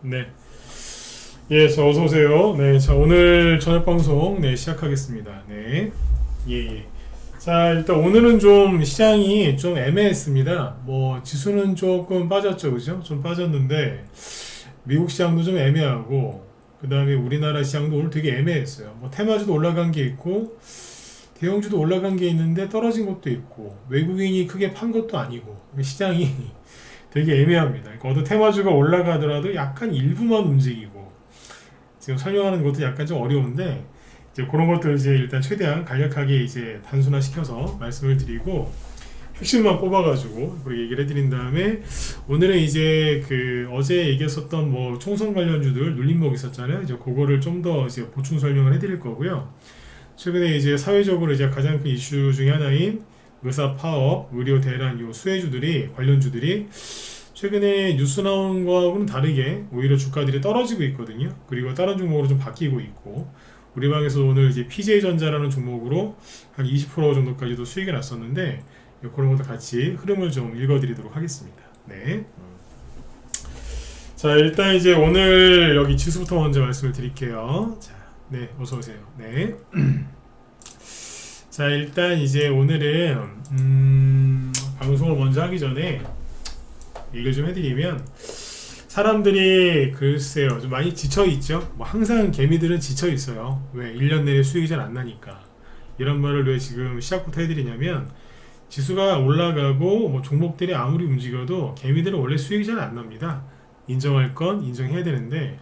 네. 예, 자, 어서오세요. 네, 자, 오늘 저녁 방송, 네, 시작하겠습니다. 네. 예, 예. 자, 일단 오늘은 좀 시장이 좀 애매했습니다. 뭐, 지수는 조금 빠졌죠, 그죠? 좀 빠졌는데, 미국 시장도 좀 애매하고, 그 다음에 우리나라 시장도 오늘 되게 애매했어요. 뭐, 테마주도 올라간 게 있고, 대형주도 올라간 게 있는데, 떨어진 것도 있고, 외국인이 크게 판 것도 아니고, 시장이 되게 애매합니다. 그러니까 어떤 테마주가 올라가더라도 약간 일부만 움직이고 지금 설명하는 것도 약간 좀 어려운데 이제 그런 것들 이제 일단 최대한 간략하게 이제 단순화시켜서 말씀을 드리고 핵심만 뽑아가지고 그렇게 얘기를 해드린 다음에 오늘은 이제 그 어제 얘기했었던 뭐 총선 관련주들 눌림목 있었잖아요. 이제 그거를 좀 더 이제 보충 설명을 해드릴 거고요. 최근에 이제 사회적으로 이제 가장 큰 이슈 중에 하나인 의사 파업, 의료 대란 요 수혜주들이 관련주들이 최근에 뉴스 나온 거하고는 다르게 오히려 주가들이 떨어지고 있거든요. 그리고 다른 종목으로 좀 바뀌고 있고 우리 방에서 오늘 이제 PJ전자라는 종목으로 한 20% 정도까지도 수익이 났었는데 그런 것도 같이 흐름을 좀 읽어드리도록 하겠습니다. 네. 자, 일단 이제 오늘 여기 지수부터 먼저 말씀을 드릴게요. 자, 네, 어서 오세요. 네. 자, 일단 이제 오늘은 방송을 먼저 하기 전에 얘기를 좀 해드리면 사람들이 글쎄요 좀 많이 지쳐있죠. 뭐 항상 개미들은 지쳐있어요. 왜? 1년 내내 수익이 잘 안 나니까. 이런 말을 왜 지금 시작부터 해드리냐면 지수가 올라가고 뭐 종목들이 아무리 움직여도 개미들은 원래 수익이 잘 안 납니다. 인정할 건 인정해야 되는데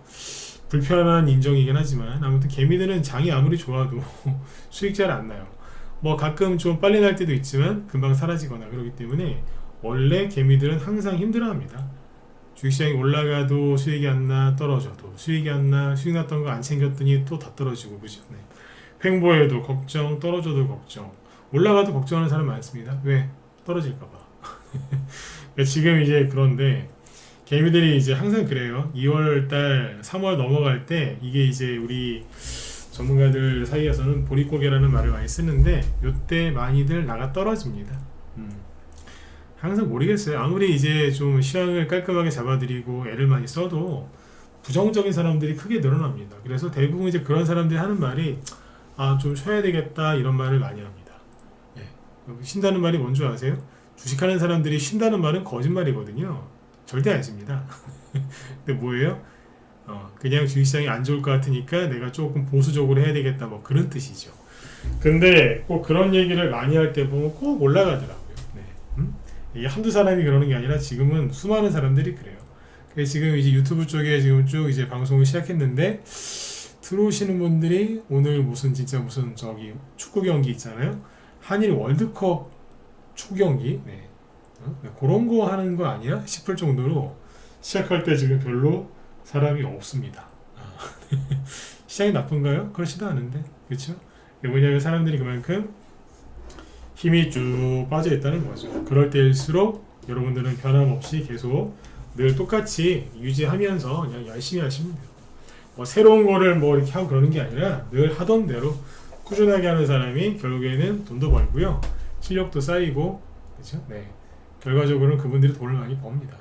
불편한 인정이긴 하지만 아무튼 개미들은 장이 아무리 좋아도 수익 잘 안 나요. 뭐 가끔 좀 빨리 날 때도 있지만 금방 사라지거나 그러기 때문에 원래 개미들은 항상 힘들어합니다. 주식시장이 올라가도 수익이 안 나, 떨어져도 수익이 안 나, 수익 났던 거 안 챙겼더니 또 다 떨어지고 그죠? 네. 횡보해도 걱정, 떨어져도 걱정, 올라가도 걱정하는 사람 많습니다. 왜? 떨어질까봐. 지금 이제 그런데 개미들이 이제 항상 그래요. 2월달, 3월 넘어갈 때 이게 이제 우리 전문가들 사이에서는 보릿고개라는 말을 많이 쓰는데 이때 많이들 나가 떨어집니다. 항상 모르겠어요. 아무리 이제 좀 시황을 깔끔하게 잡아드리고 애를 많이 써도 부정적인 사람들이 크게 늘어납니다. 그래서 대부분 이제 그런 사람들이 하는 말이 좀 쉬어야 되겠다 이런 말을 많이 합니다. 예. 쉰다는 말이 뭔지 아세요? 주식하는 사람들이 쉰다는 말은 거짓말이거든요. 절대 안 쉽니다. 근데 뭐예요? 그냥 주식시장이 안 좋을 것 같으니까 내가 조금 보수적으로 해야 되겠다 뭐 그런 뜻이죠. 근데 꼭 그런 얘기를 많이 할 때 보면 꼭 올라가더라고요. 네. 이게 한두 사람이 그러는 게 아니라 지금은 수많은 사람들이 그래요. 그래서 지금 이제 유튜브 쪽에 지금 쭉 이제 방송을 시작했는데 들어오시는 분들이 오늘 무슨 진짜 무슨 저기 축구 경기 있잖아요. 한일 월드컵 축구 경기 네. 그런 거 하는 거 아니야? 싶을 정도로 시작할 때 지금 별로 사람이 없습니다. 시장이 나쁜가요? 그렇지도 않은데 그렇죠? 뭐냐면 사람들이 그만큼 힘이 쭉 빠져 있다는 거죠. 그럴 때일수록 여러분들은 변함없이 계속 늘 똑같이 유지하면서 그냥 열심히 하시면 돼요. 뭐 새로운 거를 뭐 이렇게 하고 그러는 게 아니라 늘 하던 대로 꾸준하게 하는 사람이 결국에는 돈도 벌고요. 실력도 쌓이고 그렇죠? 네. 결과적으로는 그분들이 돈을 많이 법니다.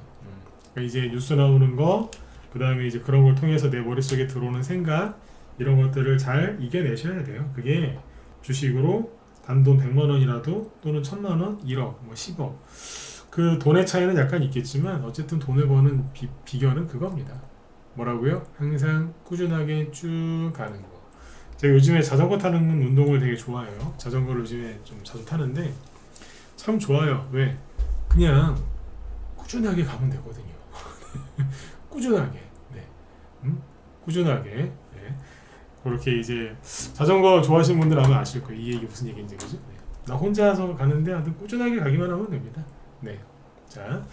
그러니까 이제 뉴스 나오는 거, 그 다음에 이제 그런 걸 통해서 내 머릿속에 들어오는 생각 이런 것들을 잘 이겨내셔야 돼요. 그게 주식으로 단돈 100만 원이라도 또는 1000만 원, 1억, 뭐 10억 그 돈의 차이는 약간 있겠지만 어쨌든 돈을 버는 비결은 그겁니다. 뭐라고요? 항상 꾸준하게 쭉 가는 거. 제가 요즘에 자전거 타는 운동을 되게 좋아해요. 자전거를 요즘에 좀 자주 타는데 참 좋아요. 왜? 그냥 꾸준하게 가면 되거든요. 꾸준하게. 네. 꾸준하게. 네. 그렇게 이제 자전거 좋아하시는 분들 아마 아실 거예요. 이 얘기 무슨 얘기인지 그죠? 네. 나 혼자서 가는데 아무튼 꾸준하게 가기만 하면 됩니다. 네. 자,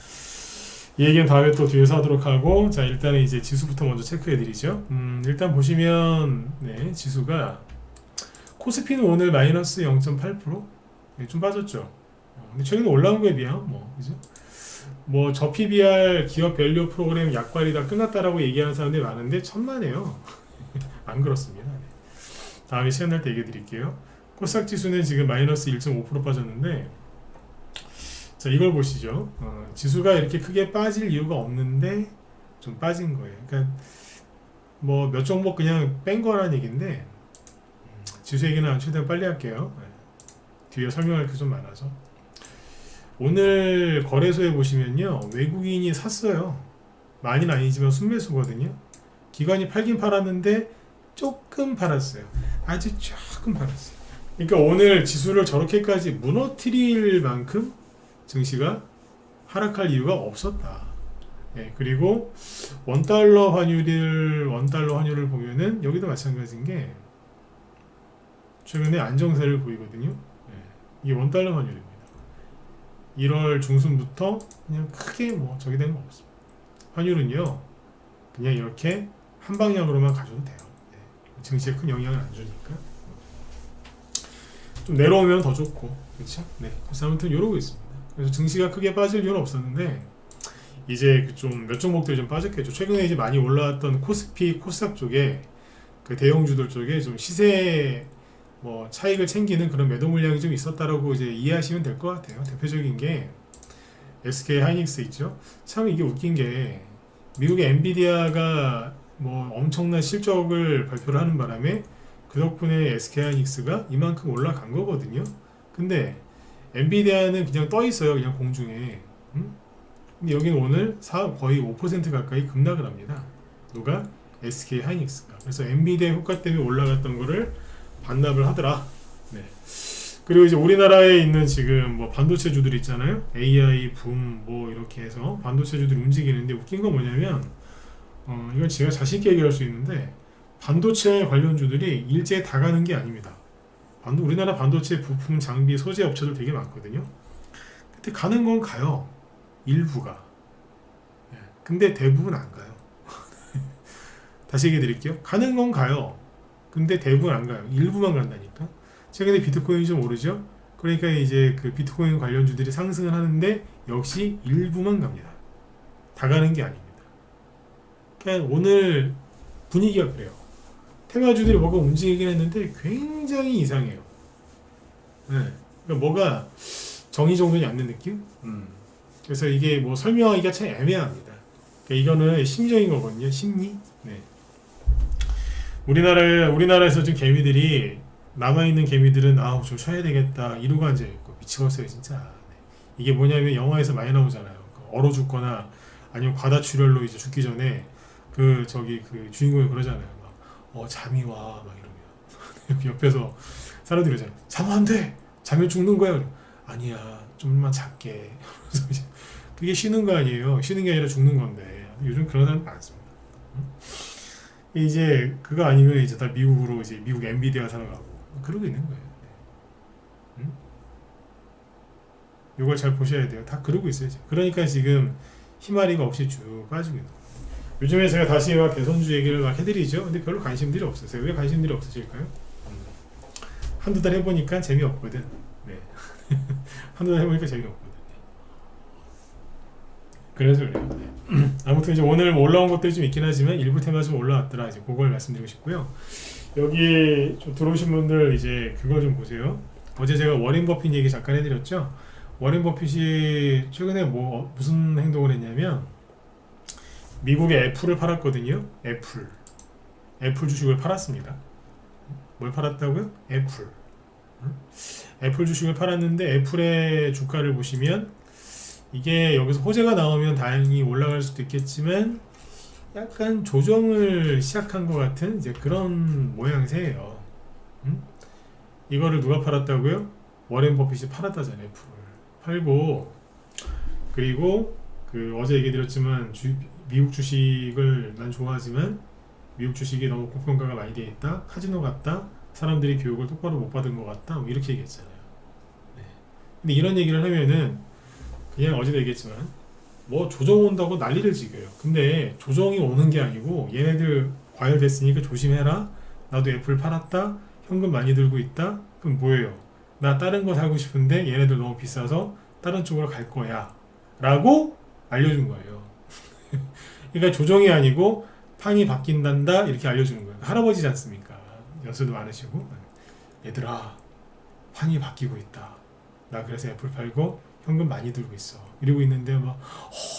이 얘기는 다음에 또 뒤에서 하도록 하고 자 일단은 이제 지수부터 먼저 체크해 드리죠. 일단 보시면 네, 지수가 코스피는 오늘 마이너스 0.8% 네, 좀 빠졌죠. 근데 최근에 올라온 거에 비하면 뭐 그죠? 뭐 저 PBR 기업 밸류 프로그램 약관이 다 끝났다라고 얘기하는 사람들이 많은데 천만에요. 안 그렇습니다. 네. 다음에 시간 날 때 얘기해 드릴게요. 코스닥 지수는 지금 마이너스 1.5% 빠졌는데 자 이걸 보시죠. 지수가 이렇게 크게 빠질 이유가 없는데 좀 빠진 거예요. 그러니까 뭐 몇 종목 그냥 뺀 거라는 얘기인데 지수 얘기는 최대한 빨리 할게요. 네. 뒤에 설명할 게 좀 많아서. 오늘 거래소에 보시면요, 외국인이 샀어요. 많이는 아니지만 순매수거든요. 기관이 팔긴 팔았는데 조금 팔았어요. 아주 조금 팔았어요. 그러니까 오늘 지수를 저렇게까지 무너뜨릴 만큼 증시가 하락할 이유가 없었다. 예, 그리고 원달러 환율을 보면은 여기도 마찬가지인 게 최근에 안정세를 보이거든요. 예, 이게 원달러 환율입니다. 1월 중순부터 그냥 크게 뭐 저기 된 거 없습니다. 환율은요, 그냥 이렇게 한 방향으로만 가져도 돼요. 예, 증시에 큰 영향을 안 주니까. 좀 내려오면 더 좋고, 그렇죠? 네, 그래서 아무튼 이러고 있습니다. 그래서 증시가 크게 빠질 이유는 없었는데 이제 좀 몇 종목들이 좀 빠졌겠죠. 최근에 이제 많이 올라왔던 코스피, 코스닥 쪽에 그 대형주들 쪽에 좀 시세 뭐 차익을 챙기는 그런 매도 물량이 좀 있었다라고 이제 이해하시면 될 것 같아요. 대표적인 게 SK 하이닉스 있죠. 참 이게 웃긴 게 미국의 엔비디아가 뭐 엄청난 실적을 발표를 하는 바람에 그 덕분에 SK 하이닉스가 이만큼 올라간 거거든요. 근데 엔비디아는 그냥 떠 있어요. 그냥 공중에. 근데 여기는 오늘 거의 5% 가까이 급락을 합니다. 누가? SK 하이닉스가. 그래서 엔비디아 효과 때문에 올라갔던 거를 반납을 하더라. 네. 그리고 이제 우리나라에 있는 지금 뭐 반도체주들 있잖아요. AI, 붐, 뭐 이렇게 해서 반도체주들이 움직이는데 웃긴 건 뭐냐면, 이건 제가 자신있게 얘기할 수 있는데, 반도체 관련주들이 일제에 다 가는 게 아닙니다. 우리나라 반도체 부품, 장비, 소재 업체들 되게 많거든요. 근데 가는 건 가요. 일부가. 예. 근데 대부분 안 가요. 다시 얘기해 드릴게요. 가는 건 가요. 근데 대부분 안 가요. 일부만 간다니까. 최근에 비트코인이 좀 오르죠? 그러니까 이제 그 비트코인 관련주들이 상승을 하는데 역시 일부만 갑니다. 다 가는 게 아닙니다. 그냥 오늘 분위기가 그래요. 테마주들이 뭐가 움직이긴 했는데 굉장히 이상해요. 네. 그러니까 뭐가 정의정돈이 안 된 느낌? 그래서 이게 뭐 설명하기가 참 애매합니다. 그러니까 이거는 심정인 거거든요. 심리? 네. 우리나라에서 지금 개미들이, 남아있는 개미들은 좀 쉬어야 되겠다 이러고 앉아있고 미치겠어요 진짜. 네. 이게 뭐냐면 영화에서 많이 나오잖아요. 얼어 죽거나 아니면 과다출혈로 이제 죽기 전에 그 주인공이 그러잖아요. 막, 잠이 와 막 이러면 옆에서 사람들이 그러잖아요. 자면 안 돼. 자면 죽는 거야. 아니야 좀만 잘게. 그게 쉬는 거 아니에요. 쉬는 게 아니라 죽는 건데 요즘 그런 사람 많습니다. 이제 그거 아니면 이제 다 미국으로 이제 미국 엔비디아 사러 가고 그러고 있는 거예요. 응? 이걸 잘 보셔야 돼요. 다 그러고 있어요. 지금. 그러니까 지금 희마리가 없이 쭉 빠지고 있는 거예요. 요즘에 제가 다시 막 대선주 얘기를 막 해드리죠. 근데 별로 관심들이 없으세요. 왜 관심들이 없으실까요? 한두 달 해보니까 재미없거든. 네. 한두 달 해보니까 재미없거든. 그래서 그래요. 네. 아무튼 이제 오늘 올라온 것들이 좀 있긴 하지만 일부 테마 좀 올라왔더라. 이제 그걸 말씀드리고 싶고요. 여기 좀 들어오신 분들 이제 그걸 좀 보세요. 어제 제가 워렌 버핏 얘기 잠깐 해드렸죠. 워렌 버핏이 최근에 무슨 행동을 했냐면 미국의 애플을 팔았거든요. 애플 주식을 팔았습니다. 뭘 팔았다고요? 애플 주식을 팔았는데 애플의 주가를 보시면 이게 여기서 호재가 나오면 다행히 올라갈 수도 있겠지만 약간 조정을 시작한 것 같은 이제 그런 모양새예요. 이거를 누가 팔았다고요? 워렌 버핏이 팔았다잖아요. 애플을 팔고, 그리고 어제 얘기 드렸지만 미국 주식을 난 좋아하지만 미국 주식이 너무 고평가가 많이 돼 있다, 카지노 같다, 사람들이 교육을 똑바로 못 받은 것 같다, 뭐 이렇게 얘기했잖아요. 네. 근데 이런 얘기를 하면은 그냥 어제도 얘기했지만 뭐 조정 온다고 난리를 지겨요. 근데 조정이 오는 게 아니고 얘네들 과열됐으니까 조심해라, 나도 애플 팔았다, 현금 많이 들고 있다, 그럼 뭐예요? 나 다른 거 사고 싶은데 얘네들 너무 비싸서 다른 쪽으로 갈 거야 라고 알려준 거예요. 그러니까 조정이 아니고 판이 바뀐단다 이렇게 알려주는 거예요. 할아버지지 않습니까? 연세도 많으시고, 얘들아 판이 바뀌고 있다, 나 그래서 애플 팔고 현금 많이 들고 있어 이러고 있는데 막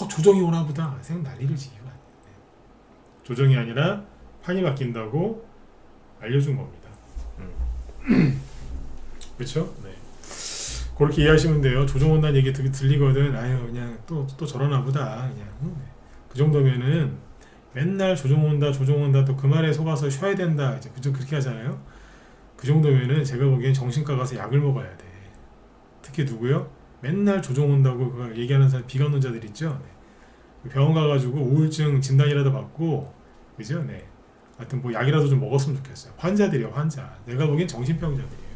조정이 오나 보다 생각 난리를 지기가 조정이 아니라 판이 바뀐다고 알려준 겁니다. 그렇죠? 네. 그렇게 이해하시면 돼요. 조정 온다는 얘기 들리거든. 아유 그냥 또 저러나 보다. 그냥 네. 그 정도면은 맨날 조정 온다 또 그 말에 속아서 쉬어야 된다. 이제 그렇게 하잖아요. 그 정도면은 제가 보기엔 정신과 가서 약을 먹어야 돼. 특히 누구요? 맨날 조정 온다고 그거 얘기하는 사람 비관론자들 있죠. 네. 병원 가가지고 우울증 진단이라도 받고 그죠? 네. 하여튼 뭐 약이라도 좀 먹었으면 좋겠어요. 환자들이에요, 환자. 내가 보기엔 정신병자들이에요.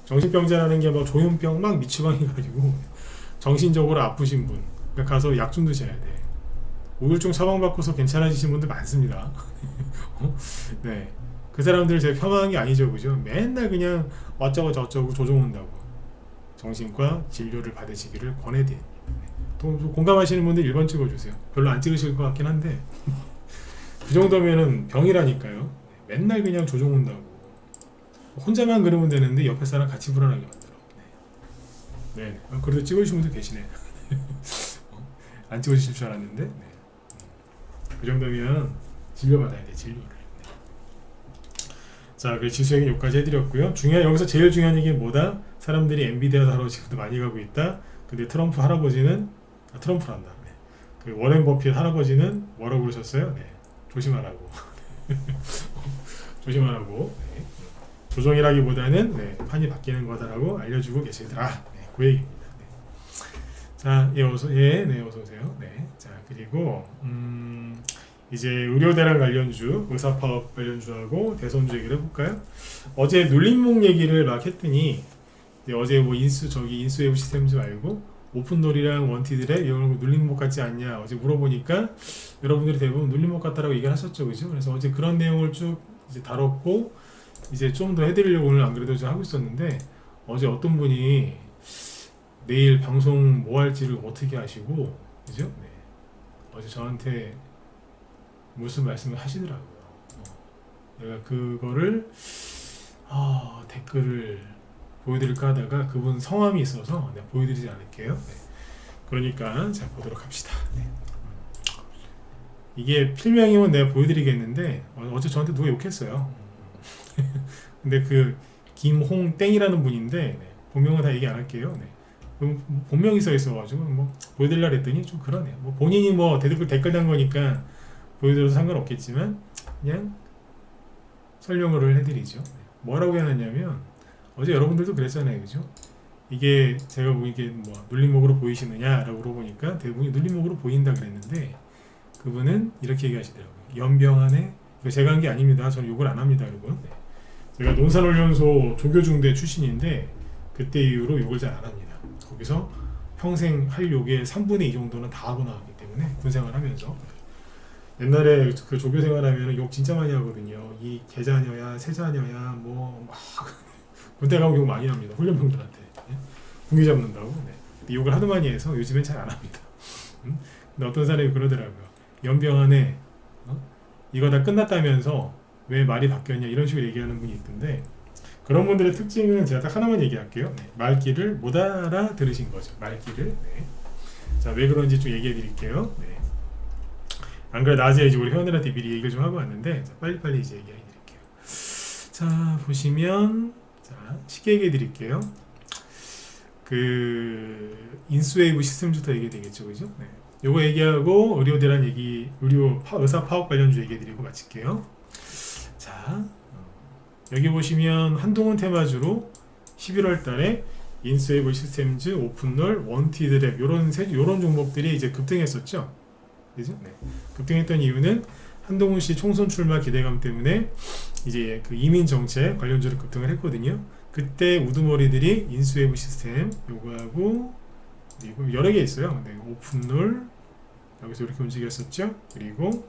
정신병자라는 게 뭐 조현병 막 미치광이가지고 정신적으로 아프신 분 그러니까 가서 약 좀 드셔야 돼. 우울증 처방받고서 괜찮아지신 분들 많습니다. 네, 그 사람들 제가 폄하한 게 아니죠, 그죠? 맨날 그냥 어쩌고 저쩌고 조정 온다고 정신과 진료를 받으시기를 권해드립니다. 또 공감하시는 분들 1번 찍어주세요. 별로 안 찍으실 것 같긴 한데 그 정도면은 병이라니까요. 맨날 그냥 조정 온다고 혼자만 그러면 되는데 옆에 사람 같이 불안하게 만들어. 네. 그래도 찍어주신 분들 계시네. 안 찍어주실 줄 알았는데. 네. 그 정도면 진료받아야 돼, 진료를. 네. 자, 그 지수에게 여기까지 해드렸고요. 여기서 제일 중요한 얘기는 뭐다? 사람들이 엔비디아 사러 지금도 많이 가고 있다. 근데 트럼프 할아버지는 트럼프란다. 네. 그 워렌 버핏 할아버지는 뭐라고 그러셨어요? 네. 조심하라고. 조심하라고. 네. 조정이라기보다는 네, 판이 바뀌는 거다라고 알려주고 계시더라. 네, 그 얘기입니다. 네. 자, 어서 오세요. 네, 자 그리고 이제 의료대란 관련주, 의사파업 관련주하고 대선주 얘기를 해볼까요? 어제 눌림목 얘기를 막 했더니 어제 뭐 인수웨이브 시스템즈 말고 오픈놀이랑 원티드랩 이런 거 눌림목 같지 않냐 어제 물어보니까 여러분들이 대부분 눌림목 같다라고 얘기를 하셨죠, 그죠? 그래서 어제 그런 내용을 쭉 이제 다뤘고. 이제 좀 더 해드리려고 오늘 안 그래도 좀 하고 있었는데 어제 어떤 분이 내일 방송 뭐 할지를 어떻게 하시고 그죠? 네. 어제 저한테 무슨 말씀을 하시더라고요. 내가 그거를 댓글을 보여드릴까 하다가 그분 성함이 있어서 내가 보여드리지 않을게요. 네. 그러니까 자 보도록 합시다. 네. 이게 필명이면 내가 보여드리겠는데 어제 저한테 누가 욕했어요. 근데 그 김홍땡이라는 분인데 네, 본명은 다 얘기 안 할게요. 네. 본명이 써 있어가지고 뭐 보여드리려 했더니 좀 그러네요. 뭐 본인이 뭐 댓글 단 거니까 보여드려도 상관없겠지만 그냥 설명을 해드리죠. 네. 뭐라고 해놨냐면 어제 여러분들도 그랬잖아요, 그죠? 이게 제가 이게 뭐 눌림목으로 보이시느냐라고 물어보니까 대부분이 눌림목으로 보인다 그랬는데 그분은 이렇게 얘기하시더라고요. 연병안에 제가 한 게 아닙니다. 저는 욕을 안 합니다, 여러분. 네. 제가 논산훈련소 조교중대 출신인데 그때 이후로 욕을 잘 안 합니다. 거기서 평생 할 욕의 3분의 2 정도는 다 하고 나왔기 때문에 군생활하면서 옛날에 그 조교 생활하면 욕 진짜 많이 하거든요. 이 개자녀야, 새자녀야, 뭐 막 군대 가면 욕 많이 합니다. 훈련병들한테 네? 군기 잡는다고. 네. 욕을 하도 많이 해서 요즘엔 잘 안 합니다. 근데 어떤 사람이 그러더라고요. 연병안에 이거 다 끝났다면서 왜 말이 바뀌었냐 이런 식으로 얘기하는 분이 있던데 그런 분들의 특징은 제가 딱 하나만 얘기할게요. 네. 말귀를 못 알아들으신 거죠. 말귀를. 네. 자, 왜 그런지 좀 얘기해 드릴게요. 네. 안 그래 낮에 이제 우리 회원들한테 미리 얘기를 좀 하고 왔는데 자, 빨리빨리 이제 얘기해 드릴게요. 자, 보시면 자, 쉽게 얘기해 드릴게요. 그 인수웨이브 시스템부터 얘기해 되겠죠, 그죠? 네. 요거 얘기하고 의료대란 얘기, 의사 파업 관련주 얘기해드리고 마칠게요. 자, 여기 보시면 한동훈 테마주로 11월달에 인수웨이브 시스템즈, 오픈롤, 원티드랩 요런 종목들이 이제 급등했었죠, 그죠? 네. 급등했던 이유는 한동훈 씨 총선 출마 기대감 때문에 이제 그 이민 정책 관련주로 급등을 했거든요. 그때 우두머리들이 인수웨이브 시스템 요거하고 그리고 여러 개 있어요. 네, 오픈롤 여기서 이렇게 움직였었죠. 그리고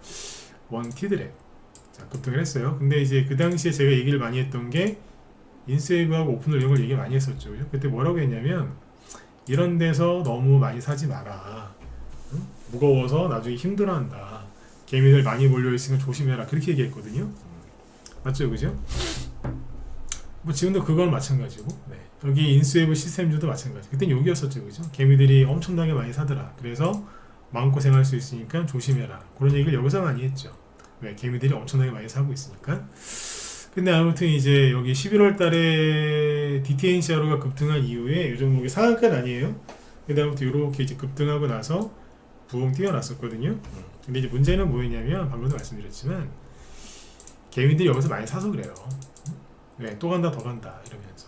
원티드랩 자 급등을 했어요. 근데 이제 그 당시에 제가 얘기를 많이 했던 게 인수웨이브하고 오픈롤 이런 걸 얘기 많이 했었죠. 그죠? 그때 뭐라고 했냐면 이런 데서 너무 많이 사지 마라. 응? 무거워서 나중에 힘들어한다. 개미들 많이 몰려있으면 조심해라. 그렇게 얘기했거든요. 맞죠, 그죠? 뭐 지금도 그건 마찬가지고 네. 여기 인수웨이브 시스템주도 마찬가지. 그땐 여기였었죠, 그죠? 개미들이 엄청나게 많이 사더라. 그래서 마음고생할 수 있으니까 조심해라. 그런 얘기를 여기서 많이 했죠. 왜? 개미들이 엄청나게 많이 사고 있으니까. 근데 아무튼 이제 여기 11월 달에 DTNCRO가 급등한 이후에 이 종목이 상한가는 아니에요. 근데 아무튼 이렇게 이제 급등하고 나서 부엉 뛰어났었거든요. 근데 이제 문제는 뭐였냐면 방금도 말씀드렸지만 개미들이 여기서 많이 사서 그래요. 왜? 또 간다 더 간다 이러면서.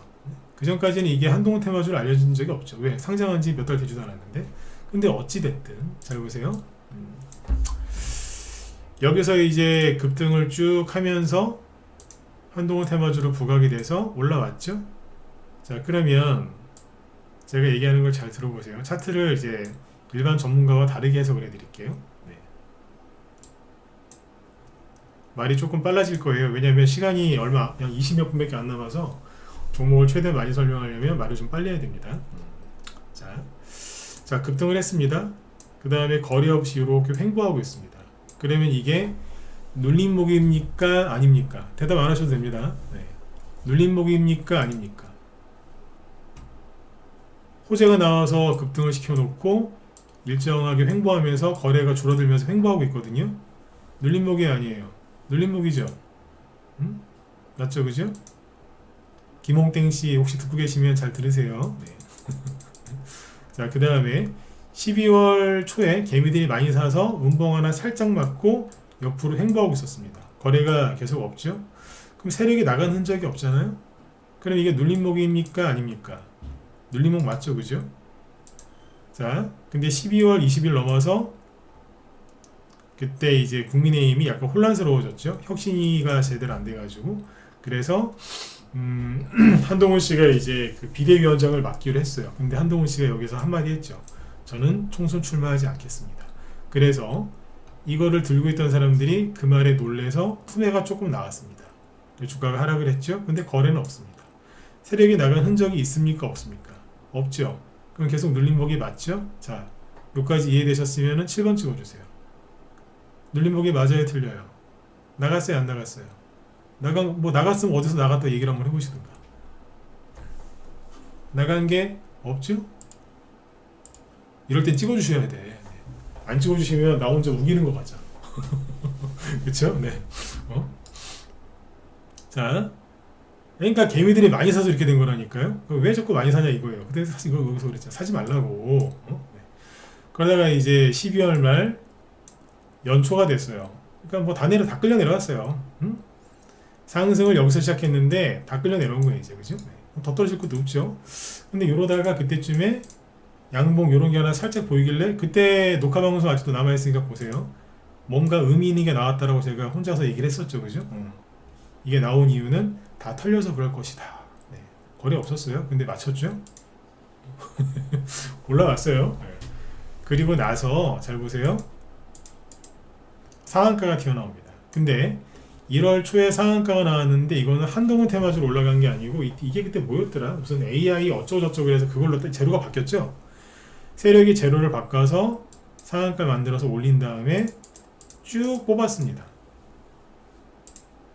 그 전까지는 이게 한동훈 테마주를 알려준 적이 없죠. 왜? 상장한 지 몇 달 되지도 않았는데. 근데 어찌됐든 잘 보세요. 여기서 이제 급등을 쭉 하면서 한동훈 테마주로 부각이 돼서 올라왔죠. 자, 그러면 제가 얘기하는 걸 잘 들어보세요. 차트를 이제 일반 전문가와 다르게 해석을 해드릴게요. 네. 말이 조금 빨라질 거예요. 왜냐하면 시간이 얼마, 그냥 20몇 분밖에 안 남아서 종목을 최대한 많이 설명하려면 말을 좀 빨리 해야 됩니다. 자, 급등을 했습니다. 그 다음에 거리 없이 이렇게 횡보하고 있습니다. 그러면 이게 눌림목입니까? 아닙니까? 대답 안 하셔도 됩니다. 네. 눌림목입니까? 아닙니까? 호재가 나와서 급등을 시켜놓고 일정하게 횡보하면서 거래가 줄어들면서 횡보하고 있거든요. 눌림목이 아니에요. 눌림목이죠. 맞죠? 그죠? 김홍땡씨 혹시 듣고 계시면 잘 들으세요. 네. 자, 그 다음에 12월 초에 개미들이 많이 사서 운봉 하나 살짝 맞고 옆으로 횡보하고 있었습니다. 거래가 계속 없죠. 그럼 세력이 나간 흔적이 없잖아요. 그럼 이게 눌림목입니까? 아닙니까? 눌림목 맞죠? 그죠? 자, 근데 12월 20일 넘어서 그때 이제 국민의힘이 약간 혼란스러워졌죠. 혁신위가 제대로 안 돼가지고. 그래서 한동훈 씨가 이제 그 비대위원장을 맡기로 했어요. 근데 한동훈 씨가 여기서 한마디 했죠. 저는 총선 출마하지 않겠습니다. 그래서 이거를 들고 있던 사람들이 그 말에 놀래서 품해가 조금 나왔습니다. 주가가 하락을 했죠. 근데 거래는 없습니다. 세력이 나간 흔적이 있습니까? 없습니까? 없죠. 그럼 계속 눌림목이 맞죠? 자, 여기까지 이해되셨으면 7번 찍어주세요. 눌림목이 맞아요? 틀려요? 나갔어요? 안 나갔어요? 나갔으면 어디서 나갔다 얘기를 한번 해보시든가. 나간 게 없죠? 이럴 땐 찍어주셔야 돼. 안 찍어주시면 나 혼자 우기는 거 같잖아. 그쵸? 네. 자, 그러니까 개미들이 많이 사서 이렇게 된 거라니까요. 왜 자꾸 많이 사냐 이거예요. 그때 사실 이거 여기서 그랬잖아. 사지 말라고. 네. 그러다가 이제 12월 말 연초가 됐어요. 그러니까 뭐 다 끌려 내려왔어요. 상승을 여기서 시작했는데 다 끌려 내려온 거예요 이제. 그죠? 네. 더 떨어질 것도 없죠. 근데 이러다가 그때쯤에 양봉 요런 게 하나 살짝 보이길래, 그때 녹화 방송 아직도 남아있으니까 보세요. 뭔가 의미 있는 게 나왔다라고 제가 혼자서 얘기를 했었죠. 그죠? 이게 나온 이유는 다 털려서 그럴 것이다. 네. 거래 없었어요. 근데 맞췄죠? 올라왔어요. 네. 그리고 나서 잘 보세요. 상한가가 튀어나옵니다. 근데 1월 초에 상한가가 나왔는데 이거는 한동훈 테마주로 올라간 게 아니고 이게 그때 뭐였더라? 무슨 AI 어쩌고저쩌고 해서 그걸로 제로가 바뀌었죠? 세력이 제로를 바꿔서 상한가를 만들어서 올린 다음에 쭉 뽑았습니다.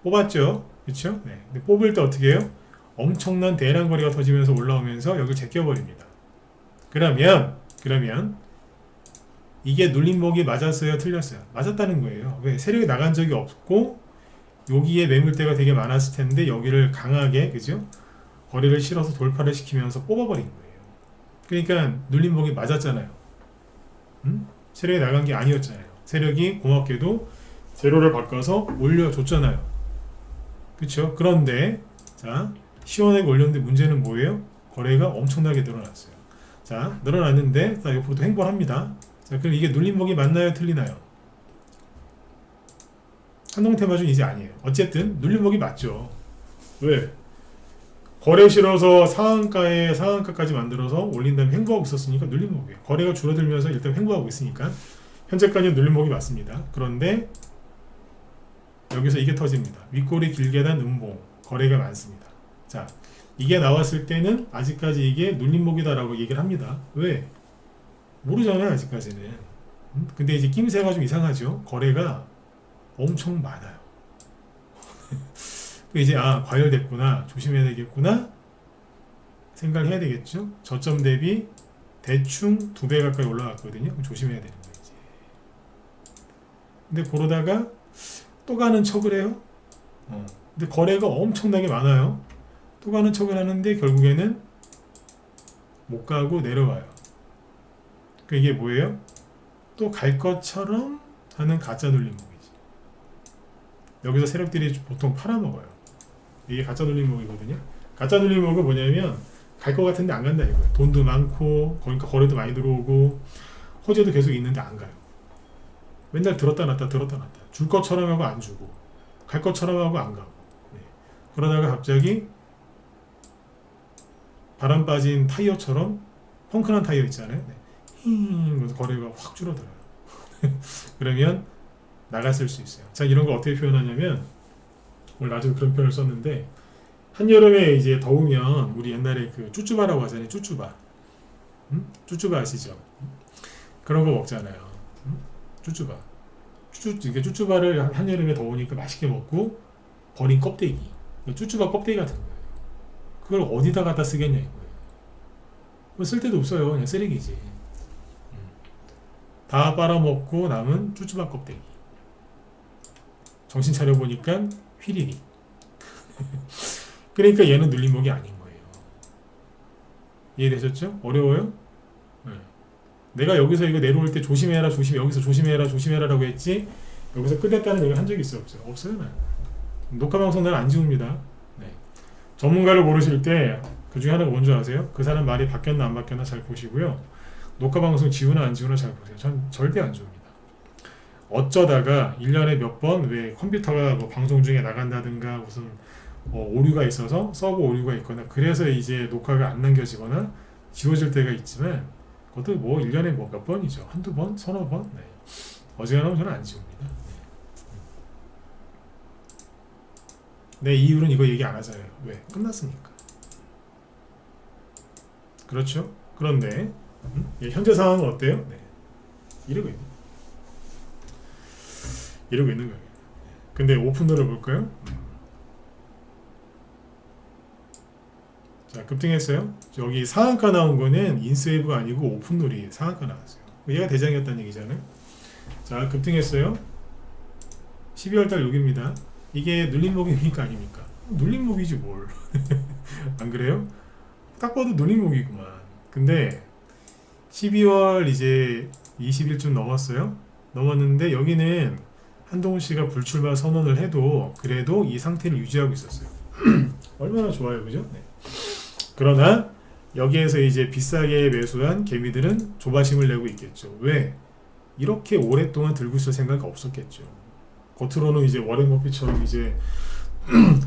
뽑았죠? 그쵸? 네. 근데 뽑을 때 어떻게 해요? 엄청난 대량 거래가 터지면서 올라오면서 여기를 제껴버립니다. 그러면 이게 눌림목이 맞았어요? 틀렸어요? 맞았다는 거예요. 왜? 세력이 나간 적이 없고 여기에 매물대가 되게 많았을 텐데 여기를 강하게, 그죠? 거래를 실어서 돌파를 시키면서 뽑아버린 거예요. 그러니까 눌림목이 맞았잖아요. 세력이 나간 게 아니었잖아요. 세력이 고맙게도 제로를 바꿔서 올려줬잖아요. 그쵸? 그런데 자, 시원하게 올렸는데 문제는 뭐예요? 거래가 엄청나게 늘어났어요. 자, 늘어났는데 자, 옆으로도 횡보합니다. 자, 그럼 이게 눌림목이 맞나요? 틀리나요? 한동 테마주는 이제 아니에요. 어쨌든 눌림목이 맞죠. 왜? 거래 실어서 상한가까지 만들어서 올린 다음에 횡보하고 있었으니까 눌림목이에요. 거래가 줄어들면서 일단 횡보하고 있으니까 현재까지는 눌림목이 맞습니다. 그런데 여기서 이게 터집니다. 윗꼬리 길게 단 음봉, 거래가 많습니다. 자, 이게 나왔을 때는 아직까지 이게 눌림목이다라고 얘기를 합니다. 왜? 모르잖아요, 아직까지는. 근데 이제 낌새가 좀 이상하죠. 거래가 엄청 많아요. 이제 과열됐구나, 조심해야 되겠구나 생각을 해야 되겠죠. 저점 대비 대충 2배 가까이 올라갔거든요. 조심해야 되는 거지. 근데 그러다가 또 가는 척을 해요. 근데 거래가 엄청나게 많아요. 또 가는 척을 하는데 결국에는 못 가고 내려와요. 그 이게 뭐예요? 또 갈 것처럼 하는 가짜 눌림목이지. 여기서 세력들이 보통 팔아먹어요. 이게 가짜 눌림목이거든요. 가짜 눌림목은 뭐냐면 갈 것 같은데 안 간다 이거예요. 돈도 많고 그러니까 거래도 많이 들어오고 호재도 계속 있는데 안 가요. 맨날 들었다 놨다 들었다 놨다 줄 것처럼 하고 안 주고 갈 것처럼 하고 안 가고 네. 그러다가 갑자기 바람 빠진 타이어처럼 펑크난 타이어 있잖아요. 네. 그래서 거래가 확 줄어들어요. 그러면 나갔을 수 있어요. 자, 이런 거 어떻게 표현하냐면 오늘 나도 그런 표현을 썼는데 한여름에 이제 더우면 우리 옛날에 그 쭈쭈바라고 하잖아요. 쭈쭈바. 쭈쭈바 아시죠? 그런 거 먹잖아요. 쭈쭈바. 이게 쭈쭈바를 한여름에 더우니까 맛있게 먹고 버린 껍데기. 쭈쭈바 껍데기 같은 거예요. 그걸 어디다 갖다 쓰겠냐 이거예요. 뭐 쓸 데도 없어요. 그냥 쓰레기지. 다 빨아먹고 남은 쭈쭈바 껍데기. 정신 차려보니까 휘리리. 그러니까 얘는 눌림목이 아닌 거예요. 이해되셨죠? 어려워요? 네. 내가 여기서 이거 내려올 때 조심해라 조심해 여기서 조심해라 조심해라 라고 했지 여기서 끝냈다는 얘기를 한 적이 있어요? 없어요? 없어요. 난. 녹화방송 난 안 지웁니다. 네. 전문가를 고르실 때 그 중에 하나가 뭔지 아세요? 그 사람 말이 바뀌었나 안 바뀌었나 잘 보시고요. 녹화방송 지우나 안 지우나 잘 보세요. 전 절대 안 지웁니다. 어쩌다가 1년에 몇 번 왜 컴퓨터가 뭐 방송 중에 나간다든가 무슨 오류가 있어서 서버 오류가 있거나 그래서 이제 녹화가 안 남겨지거나 지워질 때가 있지만 그것도 뭐 1년에 뭐 몇 번이죠. 한두 번? 서너 번? 네. 어지간하면 저는 안 지웁니다. 네, 이유는 이거 얘기 안 하잖아요. 왜? 끝났으니까. 그렇죠? 그런데 현재 상황은 어때요? 네. 이러고 있는 거예요. 근데 오픈도를 볼까요? 자, 급등했어요. 여기 상한가 나온 거는 인스웨이브가 아니고 오픈놀이 상한가 나왔어요. 얘가 대장이었다는 얘기잖아요. 자, 급등했어요. 12월달 여기입니다. 이게 눌림목입니까 아닙니까? 눌림목이지 뭘. 안 그래요? 딱 봐도 눌림목이구만. 근데 12월 이제 20일쯤 넘었어요. 넘었는데 여기는 한동훈 씨가 불출마 선언을 해도 그래도 이 상태를 유지하고 있었어요. 얼마나 좋아요, 그죠? 네. 그러나 여기에서 이제 비싸게 매수한 개미들은 조바심을 내고 있겠죠. 왜? 이렇게 오랫동안 들고 있을 생각 없었겠죠. 겉으로는 이제 워렌 버핏처럼 이제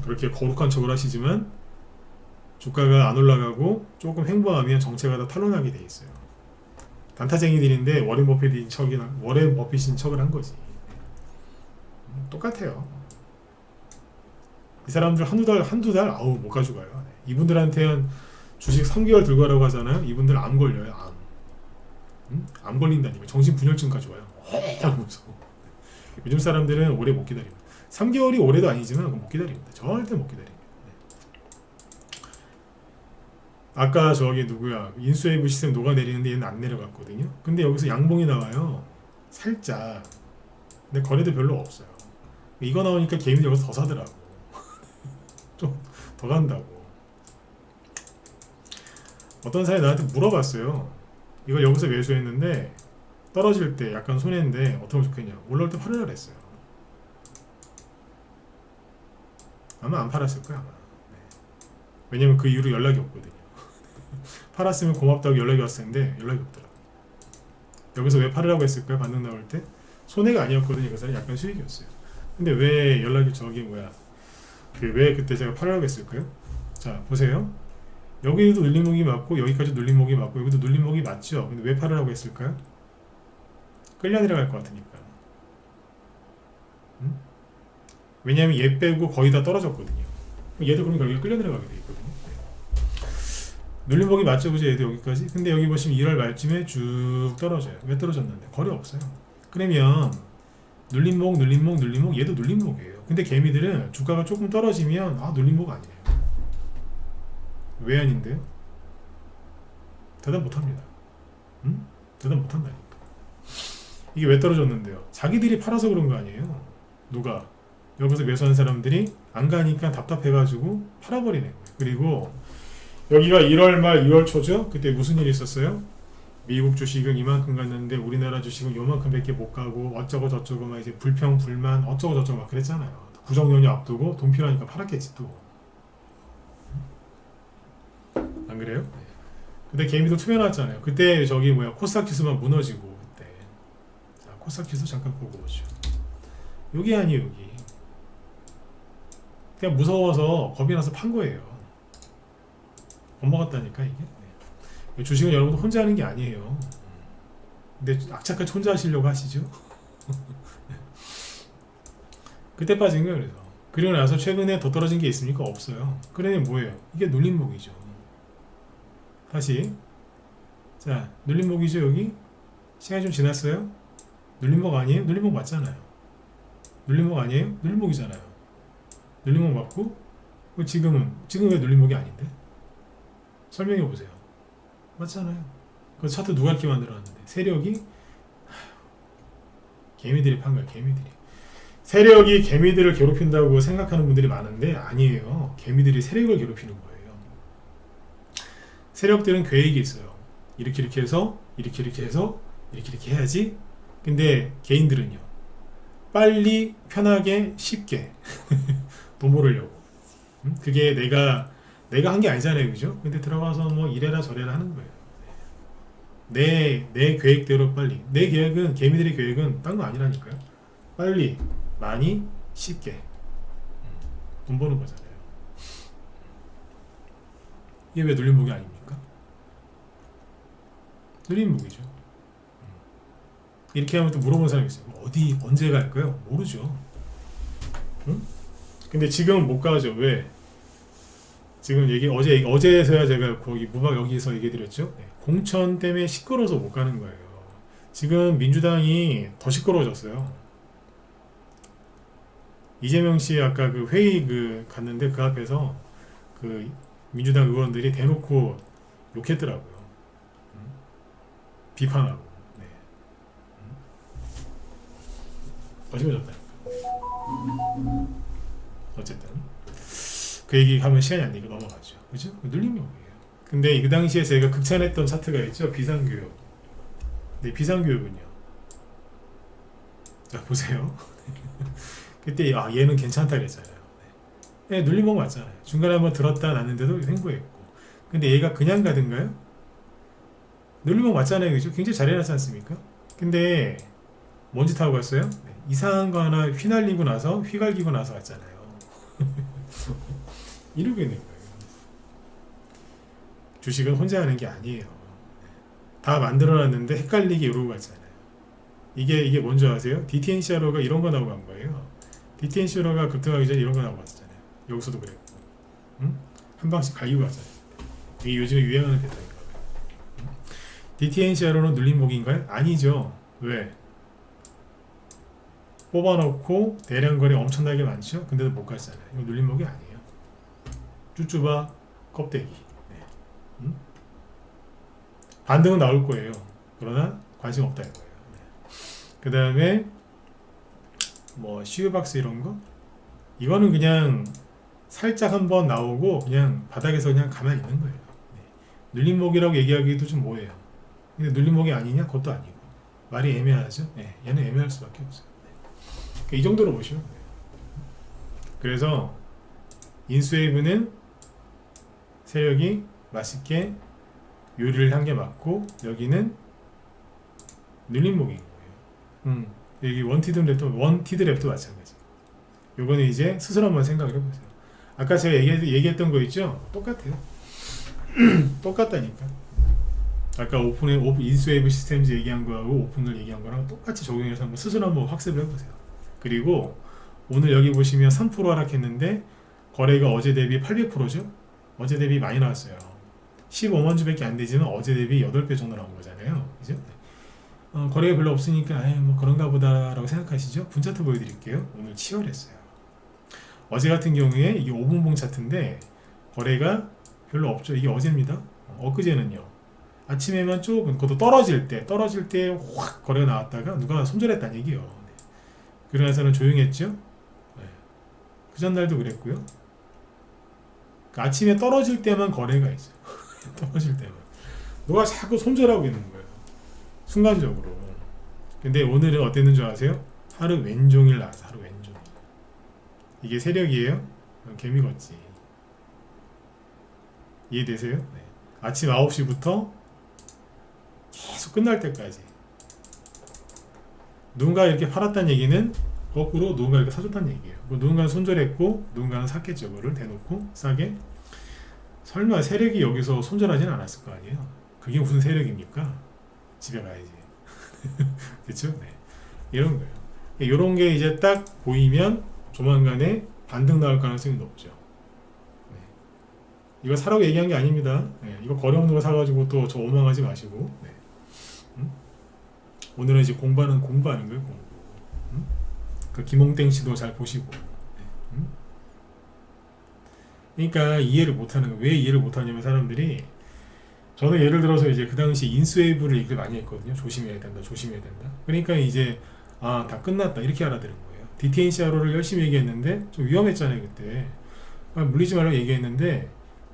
그렇게 거룩한 척을 하시지만 주가가 안 올라가고 조금 횡보하면 정체가 다 탄로나게 돼 있어요. 단타쟁이들인데 워렌 버핏인 척을 한 거지. 똑같아요. 이 사람들 한두 달 아우 못 가져가요. 이분들한테는 주식 3개월 들고 가라고 하잖아요. 이분들 암 걸려요. 암 걸린다니까. 정신분열증까지 와요. 하면서. 요즘 사람들은 오래 못 기다립니다. 3개월이 오래도 아니지만 못 기다립니다. 절대 못 기다립니다. 아까 저기 누구야 인수웨이브 시스템 녹아내리는데 얘는 안 내려갔거든요. 근데 여기서 양봉이 나와요. 살짝. 근데 거래도 별로 없어요. 이거 나오니까 개인들이 여기서 더 사더라고. 좀 더 간다고. 어떤 사람이 나한테 물어봤어요. 이걸 여기서 매수했는데 떨어질 때 약간 손해인데 어떻게 하면 좋겠냐. 올라올 때 팔으라 그랬어요. 아마 안 팔았을 거야 아마. 네. 왜냐면 그 이후로 연락이 없거든요. 팔았으면 고맙다고 연락이 왔을 텐데 연락이 없더라고. 여기서 왜 팔으라고 했을까요? 반등 나올 때 손해가 아니었거든요. 그 사람이 약간 수익이었어요. 근데 왜 연락이 왜 그때 제가 팔으라고 했을까요? 자 보세요. 여기도 눌림목이 맞고 여기까지 눌림목이 맞고 여기도 눌림목이 맞죠. 근데 왜 팔으라고 했을까요? 끌려 내려갈 것 같으니까. 왜냐하면 얘 빼고 거의 다 떨어졌거든요. 얘도 그럼 결국에 끌려 내려가게 돼 있거든요. 눌림목이 맞죠, 그죠? 얘도 여기까지. 근데 여기 보시면 1월 말쯤에 쭉 떨어져요. 왜 떨어졌는데? 거래 없어요. 그러면 눌림목 얘도 눌림목이에요. 근데 개미들은 주가가 조금 떨어지면 눌림목 아니에요. 왜 아닌데요? 대답 못합니다. 대답 못한다니까. 이게 왜 떨어졌는데요? 자기들이 팔아서 그런 거 아니에요? 누가? 여기서 매수한 사람들이 안 가니까 답답해가지고 팔아버리는 거예요. 그리고 여기가 1월 말 2월 초죠. 그때 무슨 일이 있었어요? 미국 주식은 이만큼 갔는데 우리나라 주식은 요만큼밖에 못 가고 어쩌고 저쩌고 막 이제 불평 불만 어쩌고 저쩌고 막 그랬잖아요. 구정연휴 앞두고 돈 필요하니까 팔았겠지 또. 안 그래요? 근데 개미들 투매 나왔잖아요. 그때 저기 뭐야 코스닥 지수만 무너지고 그때. 자, 코스닥 지수 잠깐 보고 오죠. 여기 아니에요 여기. 그냥 무서워서 겁이 나서 판 거예요. 겁먹었다니까 이게. 주식은 여러분 혼자 하는 게 아니에요. 근데 악착같이 혼자 하시려고 하시죠. 그때 빠진 거예요. 그래서 그리고 나서 최근에 더 떨어진 게 있습니까? 없어요. 그러면 뭐예요? 이게 눌림목이죠. 다시 자 눌림목이죠. 여기 시간이 좀 지났어요. 눌림목 아니에요? 눌림목 맞잖아요. 눌림목 아니에요? 눌림목이잖아요. 눌림목 맞고 지금 왜 눌림목이 아닌데? 설명해 보세요. 맞잖아요. 그 차트 누가 이렇게 만들어놨는데 세력이 개미들이 판 거야. 개미들이 세력이 개미들을 괴롭힌다고 생각하는 분들이 많은데 아니에요. 개미들이 세력을 괴롭히는 거예요. 세력들은 계획이 있어요. 이렇게 해서 이렇게 해서 이렇게 해야지. 근데 개인들은요. 빨리 편하게 쉽게 돈 벌으려고. 그게 내가 한 게 아니잖아요. 그죠? 근데 들어가서 뭐 이래라 저래라 하는 거예요. 내 계획대로 빨리. 내 계획은 개미들의 계획은 딴 거 아니라니까요. 빨리 많이 쉽게 돈 버는 거잖아요. 이게 왜 눌림목이 아닙니까? 눌림목이죠. 이렇게 하면 또 물어보는 사람이 있어요. 어디 언제 갈까요? 모르죠. 응? 근데 지금은 못 가죠. 왜? 지금 어제서야 제가 거기 무박 여기서 얘기해드렸죠. 네. 공천 때문에 시끄러워서 못 가는 거예요. 지금 민주당이 더 시끄러워졌어요. 이재명 씨 아까 그 회의 갔는데 그 앞에서 그 민주당 의원들이 대놓고 욕했더라고요. 비판하고. 네. 더 심해졌다니까. 어쨌든 그 얘기 하면 시간이 안 되니까 넘어가죠. 그죠? 눌림목이에요. 근데 그 당시에 제가 극찬했던 차트가 있죠. 비상교육. 네, 비상교육은요. 자 보세요. 그때 얘는 괜찮다 그랬잖아요. 네, 눌림목 맞잖아요. 중간에 한번 들었다 놨는데도 횡보했고. 근데 얘가 그냥 가든가요? 눌림목 맞잖아요. 그죠? 굉장히 잘 해놨지 않습니까? 근데 뭔 짓 하고 갔어요? 네, 이상한 거 하나 휘날리고 나서 휘갈기고 나서 갔잖아요. 이러고 있는 거예요. 주식은 혼자 하는 게 아니에요. 다 만들어놨는데 헷갈리게 이러고 갔잖아요. 이게 뭔지 아세요? DTNCRO가 이런 거 나오고 간 거예요. DTNCRO가 급등하기 전에 이런 거 나오고 갔잖아요. 여기서도 그랬고. 응? 한 방씩 갈기고 갔잖아요. 이게 요즘에 유행하는 패턴인 거예요. DTNCRO는 눌림목인가요? 아니죠. 왜? 뽑아놓고 대량 거래 엄청나게 많죠? 근데도 못 갔잖아요. 이거 눌림목이 아니에요. 쭈쭈바 껍데기. 네. 응? 반등은 나올 거예요. 그러나 관심 없다는 거예요. 네. 그 다음에 뭐 시유박스 이런 거 이거는 그냥 살짝 한번 나오고 그냥 바닥에서 그냥 가만히 있는 거예요. 네. 눌림목이라고 얘기하기도 좀 뭐해요. 근데 눌림목이 아니냐? 그것도 아니고 말이 애매하죠. 네. 얘는 애매할 수밖에 없어요. 네. 이 정도로 보시면 돼요. 그래서 인수웨이브는 세력이 맛있게 요리를 한 게 맞고 여기는 눌림목인 거예요. 여기 원티드 랩도 마찬가지. 요거는 이제 스스로 한번 생각을 해보세요. 아까 제가 얘기했던 거 있죠? 똑같아요. 똑같다니까. 아까 오픈 인수웨이브 시스템즈 얘기한 거하고 오픈을 얘기한 거랑 똑같이 적용해서 한번 스스로 한번 학습을 해보세요. 그리고 오늘 여기 보시면 3% 하락했는데 거래가 어제 대비 800%죠? 어제 대비 많이 나왔어요. 15만 주밖에 안 되지만 어제 대비 8배 정도 나온 거잖아요. 그죠? 거래가 별로 없으니까 뭐 그런가 보다라고 생각하시죠? 분차트 보여드릴게요. 오늘 치열했어요. 어제 같은 경우에 이게 5분봉 차트인데 거래가 별로 없죠. 이게 어제입니다. 엊그제는요. 아침에만 조금 그것도 떨어질 때 확 거래가 나왔다가 누가 손절했다는 얘기예요. 그러나서는 조용했죠. 그 전날도 그랬고요. 그 아침에 떨어질 때만 거래가 있어요. 떨어질 때만. 누가 자꾸 손절하고 있는 거예요. 순간적으로. 근데 오늘은 어땠는 줄 아세요? 하루 왼종일 나와서 하루 왼종일. 이게 세력이에요? 개미같지. 이해되세요? 네. 아침 9시부터 계속 끝날 때까지. 누군가 이렇게 팔았다는 얘기는 거꾸로 누군가 이렇게 사줬다는 얘기예요. 누군가는 손절했고 누군가는 샀겠죠. 그거를 대놓고 싸게. 설마 세력이 여기서 손절하지는 않았을 거 아니에요. 그게 무슨 세력입니까? 집에 가야지. 그렇죠? 네. 이런 거예요. 이런 게 이제 딱 보이면 조만간에 반등 나올 가능성이 높죠. 네. 이거 사라고 얘기한 게 아닙니다. 네. 이거 거래 없는 거 사가지고 또 저 오망하지 마시고. 네. 오늘은 이제 공부하는 거예요. 공부. 그 김홍땡 씨도 잘 보시고. 네. 그러니까 이해를 못하는 거. 왜 이해를 못하냐면 사람들이 저는 예를 들어서 이제 그 당시 인수웨이브를 얘기를 많이 했거든요. 조심해야 된다, 조심해야 된다. 그러니까 이제 다 끝났다 이렇게 알아들은 거예요. DTNCRO를 열심히 얘기했는데 좀 위험했잖아요 그때. 물리지 말라고 얘기했는데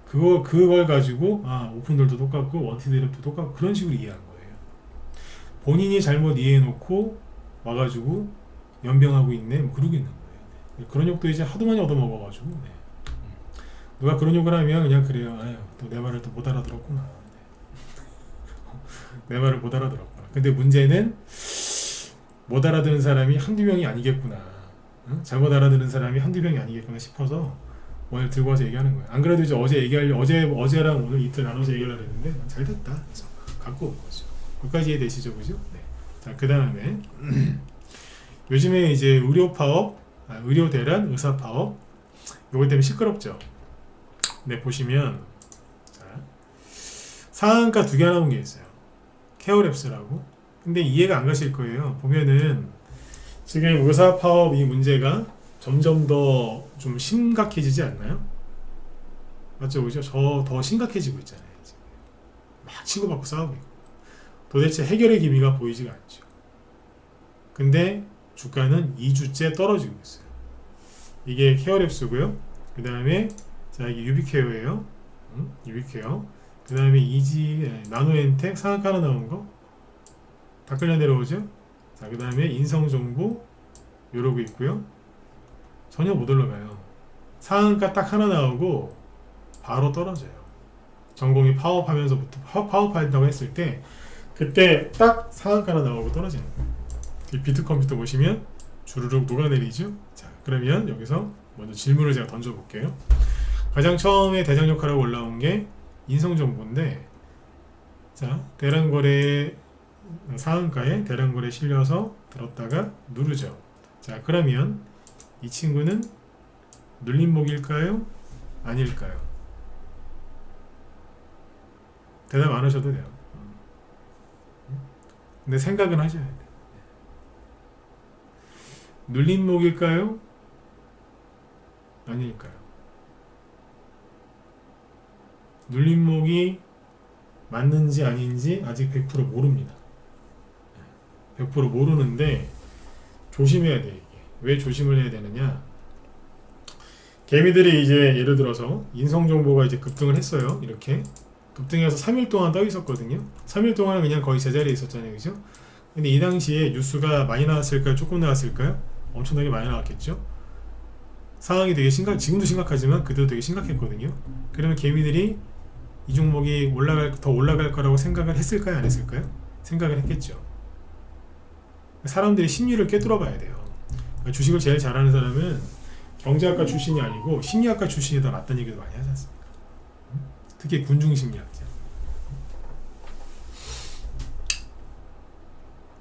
그걸 가지고 오픈들도 똑같고 원티드랩도 똑같고 그런 식으로 이해한 거예요. 본인이 잘못 이해해놓고 와가지고 연병하고 있네, 뭐 그러고 있는 거예요. 네. 그런 욕도 이제 하도 많이 얻어먹어가지고. 네. 누가 그런 욕을 하면 그냥 그래요. 아유, 또 내 말을 또 못 알아들었구나. 내 말을 못 알아들었구나. 근데 문제는 못 알아듣는 사람이 한두 명이 아니겠구나. 응? 잘못 알아듣는 사람이 한두 명이 아니겠구나 싶어서 오늘 들고 와서 얘기하는 거예요. 안 그래도 이제 어제랑 오늘 이틀 나눠서 얘기하려고 했는데 잘 됐다. 그래서 갖고 온 거죠. 거기까지 이해되시죠, 그죠? 네. 자, 그 다음에 요즘에 이제 의료 파업, 의료 대란, 의사 파업, 요거 때문에 시끄럽죠. 네, 보시면 자, 상한가 두 개 나온 게 있어요. 케어랩스라고. 근데 이해가 안 가실 거예요. 보면은 지금 의사 파업 이 문제가 점점 더 좀 심각해지지 않나요? 맞죠, 그죠? 더 심각해지고 있잖아요. 지금. 막 치고받고 싸우고 있고. 도대체 해결의 기미가 보이지가 않죠. 근데 주가는 2주째 떨어지고 있어요. 이게 케어랩스고요. 그 다음에 자, 이게 유비케어예요. 유비케어. 그 다음에 나노엔텍 상한가 하나 나온 거. 다 끌려 내려오죠. 자, 그 다음에 인성정보 이러고 있고요. 전혀 못 올라가요. 상한가 딱 하나 나오고 바로 떨어져요. 전공이 파업한다고 했을 때 그때 딱 상한가 하나 나오고 떨어지는 거예요. 이 비트컴퓨터 보시면 주르륵 녹아내리죠. 자, 그러면 여기서 먼저 질문을 제가 던져볼게요. 가장 처음에 대장역할하고 올라온 게 인성정보인데, 자, 대량거래 상한가에 대량거래 실려서 들었다가 누르죠. 자, 그러면 이 친구는 눌림목일까요? 아닐까요? 대답 안 하셔도 돼요. 근데 생각은 하셔야 돼요. 눌림목일까요? 아닐까요? 눌림목이 맞는지 아닌지 아직 100% 모릅니다. 100% 모르는데 조심해야 돼. 이게 왜 조심을 해야 되느냐? 개미들이 이제 예를 들어서 인성정보가 이제 급등을 했어요. 이렇게 급등해서 3일 동안 떠 있었거든요. 3일 동안은 그냥 거의 제자리에 있었잖아요, 그죠? 근데 이 당시에 뉴스가 많이 나왔을까요? 조금 나왔을까요? 엄청나게 많이 나왔겠죠. 상황이 되게 지금도 심각하지만 그때도 되게 심각했거든요. 그러면 개미들이 이 종목이 더 올라갈 거라고 생각을 했을까요? 안 했을까요? 생각을 했겠죠. 사람들이 심리를 꿰뚫어 봐야 돼요. 주식을 제일 잘하는 사람은 경제학과 출신이 아니고 심리학과 출신이 더 낫다는 얘기도 많이 하지 않습니까? 특히 군중심리학자.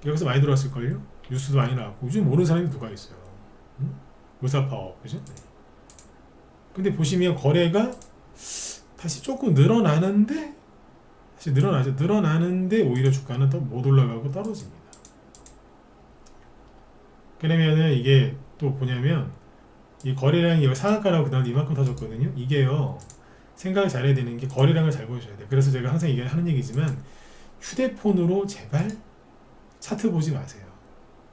여기서 많이 들어왔을걸요? 뉴스도 많이 나왔고 요즘 모르는 사람이 누가 있어요. 의사파업, 그죠? 근데 보시면 거래가 다시 조금 늘어나는데 다시 늘어나죠. 늘어나는데 오히려 주가는 더 못 올라가고 떨어집니다. 그러면은 이게 또 뭐냐면 이 거래량이 상한가라고 그 다음 이만큼 터졌거든요. 이게요 생각을 잘해야 되는 게 거래량을 잘 보셔야 돼요. 그래서 제가 항상 하는 얘기지만 휴대폰으로 제발 차트 보지 마세요.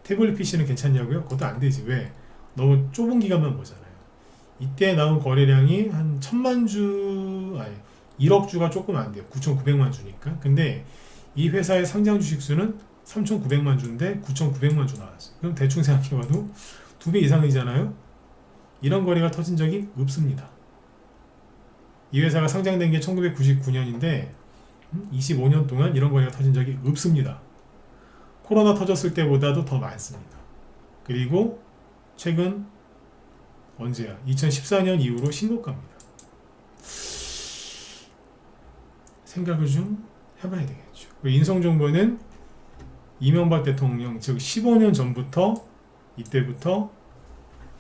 태블릿 PC는 괜찮냐고요? 그것도 안 되지. 왜? 너무 좁은 기간만 보잖아요. 이때 나온 거래량이 한 1000만 주, 아니 1억 주가 조금 안 돼요. 9,900만 주니까. 근데 이 회사의 상장 주식 수는 3,900만 주인데 9,900만 주 나왔어요. 그럼 대충 생각해봐도 2배 이상이잖아요. 이런 거래가 터진 적이 없습니다. 이 회사가 상장된 게 1999년인데 25년 동안 이런 거래가 터진 적이 없습니다. 코로나 터졌을 때보다도 더 많습니다. 그리고 최근 언제야? 2014년 이후로 신고가입니다. 생각을 좀 해봐야 되겠죠. 인성정보는 이명박 대통령, 즉 15년 전부터 이때부터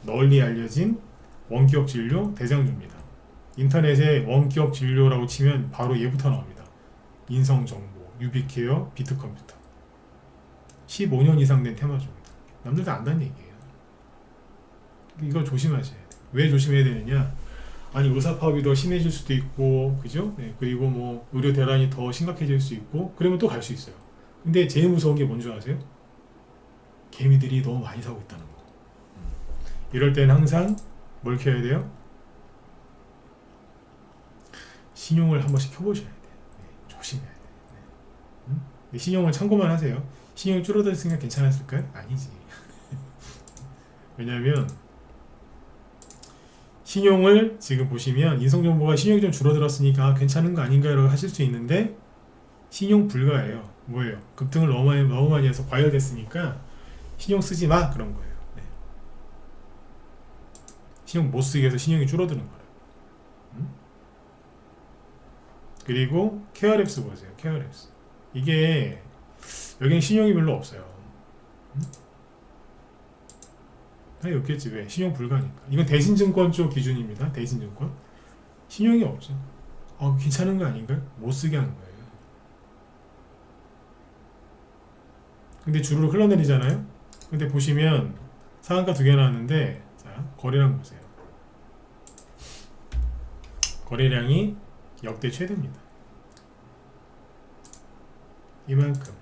널리 알려진 원기업 진료 대장주입니다. 인터넷에 원기업 진료라고 치면 바로 얘부터 나옵니다. 인성정보, 유비케어, 비트컴퓨터. 15년 이상 된 테마주입니다. 남들도 안다는 얘기예요. 이거 조심하셔야 돼요. 왜 조심해야 되느냐? 아니 의사 파업이 더 심해질 수도 있고, 그죠? 네, 그리고 뭐 의료 대란이 더 심각해질 수 있고, 그러면 또 갈 수 있어요. 근데 제일 무서운 게 뭔지 아세요? 개미들이 너무 많이 사고 있다는 거. 이럴 때는 항상 뭘 켜야 돼요? 신용을 한 번씩 켜보셔야 돼요. 네, 조심해야 돼요. 네. 신용을 참고만 하세요. 신용이 줄어들었으니까 괜찮았을까요? 아니지. 왜냐하면 신용을 지금 보시면 인성정보가 신용이 좀 줄어들었으니까 괜찮은 거 아닌가라고 하실 수 있는데 신용 불가예요. 뭐예요? 급등을 너무 많이 해서 과열됐으니까 신용 쓰지 마 그런 거예요. 네. 신용 못 쓰게 해서 신용이 줄어드는 거예요. 그리고 케어랩스 보세요. 케어랩스 이게 여기는 신용이 별로 없어요. 아니 없겠지. 왜? 신용 불가니까. 이건 대신증권 쪽 기준입니다. 대신증권 신용이 없죠. 괜찮은 거 아닌가요? 못 쓰게 하는 거예요. 근데 주로 흘러내리잖아요. 근데 보시면 상한가 2개 나왔는데 자 거래량 보세요. 거래량이 역대 최대입니다. 이만큼.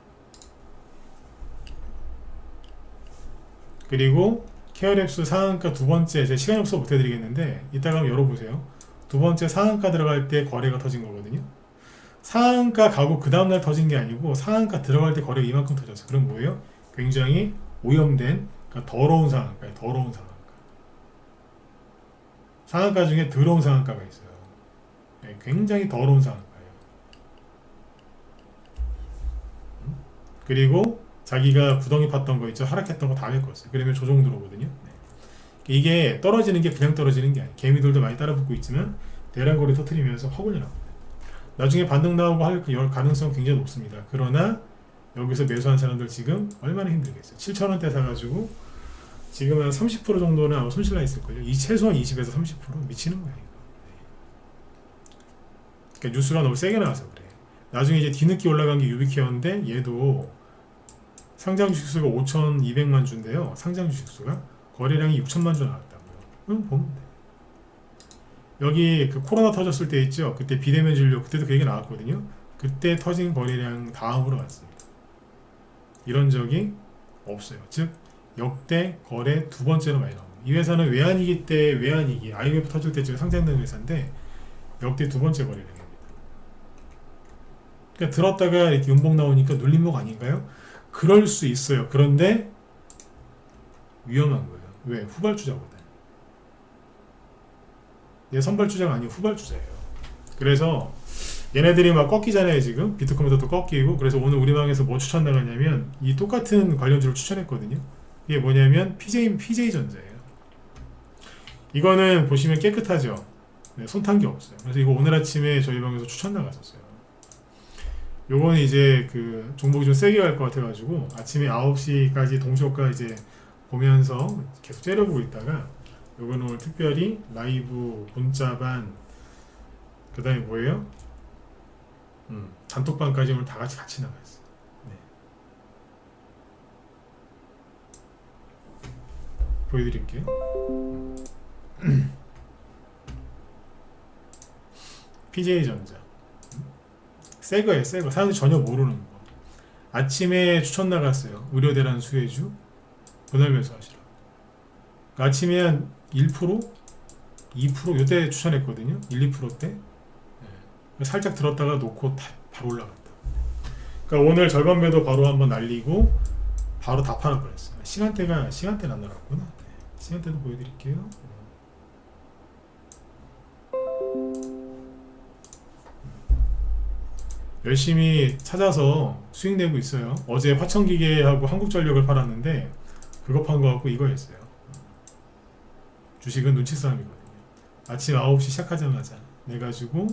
그리고 케어랩스 상한가 두 번째, 제 시간이 없어서 못해드리겠는데 이따가 한번 열어보세요. 두 번째 상한가 들어갈 때 거래가 터진 거거든요. 상한가 가고 그 다음날 터진 게 아니고 상한가 들어갈 때 거래가 이만큼 터졌어요. 그럼 뭐예요? 굉장히 오염된, 그러니까 더러운 상한가예요. 더러운 상한가. 상한가 중에 더러운 상한가가 있어요. 네, 굉장히 더러운 상한가예요. 그리고 자기가 구덩이 팠던 거 있죠? 하락했던 거 다 메꿨어요. 그러면 조정 들어오거든요. 네. 이게 떨어지는 게 그냥 떨어지는 게 아니에요. 개미들도 많이 따라붙고 있지만 대량거래 터트리면서 확 올려나옵니다. 나중에 반등 나오고 할 가능성 굉장히 높습니다. 그러나 여기서 매수한 사람들 지금 얼마나 힘들겠어요. 7,000원대 사가지고 지금 한 30% 정도는 아마 손실 나 있을걸요. 이 최소한 20에서 30% 미치는 거예요. 그러니까 뉴스가 너무 세게 나와서 그래. 나중에 이제 뒤늦게 올라간 게 유비케어인데 얘도 상장 주식수가 5,200만 주인데요. 상장 주식수가 거래량이 6천만 주 나왔다고요. 그럼 보면 돼. 여기 그 코로나 터졌을 때 있죠. 그때 비대면 진료 그때도 그 얘기 나왔거든요. 그때 터진 거래량 다음으로 왔습니다. 이런 적이 없어요. 즉 역대 거래 두 번째로 많이 나옵니다. 이 회사는 외환위기 때 외환위기 IMF 터질 때쯤에 상장된 회사인데 역대 두 번째 거래량입니다. 그러니까 들었다가 이렇게 음봉 나오니까 눌림목 아닌가요? 그럴 수 있어요. 그런데 위험한 거예요. 왜? 후발주자거든. 얘 선발주자가 아니고 후발주자예요. 그래서 얘네들이 막 꺾이잖아요. 지금 비트컴퓨터도 꺾이고. 그래서 오늘 우리 방에서 뭐 추천 나갔냐면 이 똑같은 관련주를 추천했거든요. 이게 뭐냐면 PJ전자예요. 이거는 보시면 깨끗하죠. 네, 손탄 게 없어요. 그래서 이거 오늘 아침에 저희 방에서 추천 나갔었어요. 요거는 이제 그 종목이 좀 세게 갈 것 같아가지고 아침에 9시까지 동시효과 이제 보면서 계속 째려보고 있다가 요거는 오늘 특별히 라이브 문자반 그 다음에 뭐예요? 단톡방까지 오늘 다 같이 나가있어요. 네. 보여드릴게요. PJ전자 새거예요. 새거. 사람들이 전혀 모르는 거. 아침에 추천 나갔어요. 의료대란 수혜주 분할 매수하시라. 아침에 한 1%? 2% 요때 추천했거든요. 1~2%대. 살짝 들었다가 놓고 바로 올라갔다. 그러니까 오늘 절반 매도 바로 한번 날리고 바로 다 팔아버렸어요. 시간대는 안 나갔구나. 네. 시간대도 보여드릴게요. 열심히 찾아서 수익 내고 있어요. 어제 화천기계하고 한국전력을 팔았는데 그거 판 거 같고 이거 했어요. 주식은 눈치 싸움이거든요. 아침 9시 시작하자마자 내가지고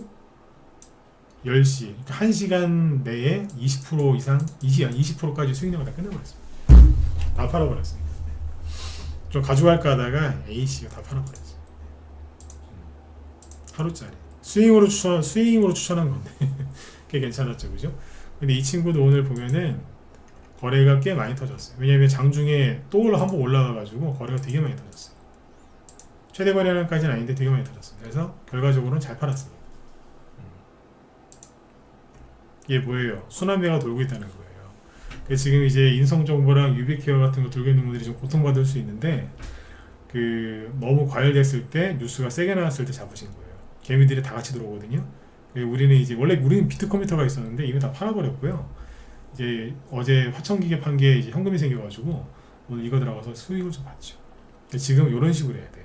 10시, 그러니까 1시간 내에 20% 이상, 20%까지 수익량을 다 끝내버렸습니다. 다 팔아버렸습니다. 좀 가져갈까 하다가 A씨가 다 팔아버렸어요. 하루짜리. 스윙으로 추천한 건데 꽤 괜찮았죠, 그죠? 근데 이 친구도 오늘 보면은 거래가 꽤 많이 터졌어요. 왜냐면 장중에 또 한번 올라가가지고 거래가 되게 많이 터졌어요. 최대 거래량까지는 아닌데 되게 많이 터졌어요. 그래서 결과적으로는 잘 팔았습니다. 이게 뭐예요? 순환매가 돌고 있다는 거예요. 그래서 지금 이제 인성정보랑 유비케어 같은 거 들고 있는 분들이 좀 고통받을 수 있는데 너무 과열됐을 때 뉴스가 세게 나왔을 때 잡으신 거예요. 개미들이 다 같이 들어오거든요. 우리는 비트컴퓨터가 있었는데 이미 다 팔아버렸고요. 이제 어제 화천기계 판 게 이제 현금이 생겨가지고 오늘 이거 들어가서 수익을 좀 봤죠. 지금 이런 식으로 해야 돼요.